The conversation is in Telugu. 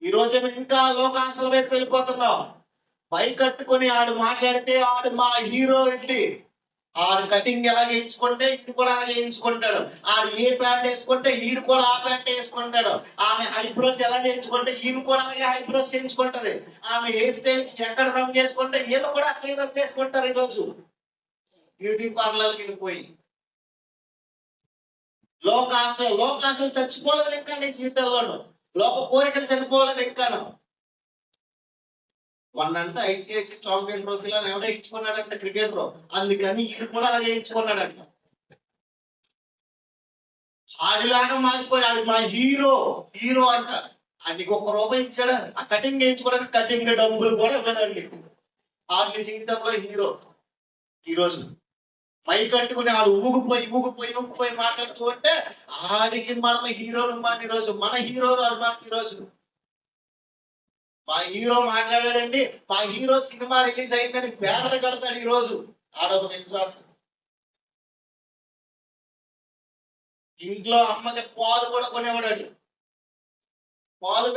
ఈ రోజు ఇంకా లోకాశల వైపు వెళ్ళిపోతున్నాం. పై కట్టుకొని ఆడు మాట్లాడితే ఆడు మా హీరో ఏంటి, ఆడు కటింగ్ ఎలా చేయించుకుంటే ఇటు కూడా అలాగే చేయించుకుంటాడు. ఆడు ఏ ప్యాంట్ వేసుకుంటే ఈడు కూడా ఆ ప్యాంట్ వేసుకుంటాడు. ఆమె ఐబ్రోస్ ఎలా చేయించుకుంటే ఈయన కూడా అలాగే ఐబ్రోస్ చేయించుకుంటది. ఆమె హెయిర్ స్టైల్ ఎక్కడ రంగు చేసుకుంటే వీళ్ళు కూడా అక్కడ రంగు చేసుకుంటారు. ఈరోజు బ్యూటీ పార్లర్కి వెళ్ళిపోయి లోకాశలు చచ్చిపోలేదు ఇంకా నీ జీవితంలోనూ. లోక కోరికలు చనిపోలేదు ఇంకాను. మొన్నంటే ఐసిఐసి చాంపియన్ ట్రోఫీలో ఎవడో ఇచ్చుకున్నాడంట క్రికెటర్, అందుకని ఈడు కూడా అలాగే ఇచ్చుకున్నాడంట. ఆడిలాగా మారిపోయాడు. ఆడి మా హీరో అంట. ఆడికి ₹1 ఇచ్చాడా ఆ కటింగ్ వేయించుకోవడానికి? కటింగ్ డబ్బులు కూడా ఇవ్వదండి. ఆడి జీవితంలో హీరో. ఈరోజు మై కట్టుకుని ఆడు ఊగిపోయి మాట్లాడుతూ ఉంటే ఆడికి మనం హీరోలు. ఈరోజు మన హీరోలు మనకి ఈరోజు మా హీరో మాట్లాడాడండి, మా హీరో సినిమా రిలీజ్ అయిందని బ్యానర్ కడతాడు. ఈరోజు ఆడొక విశ్వాసం. ఇంట్లో అమ్మకి పాలు కూడా కొనేవాడు. పాలు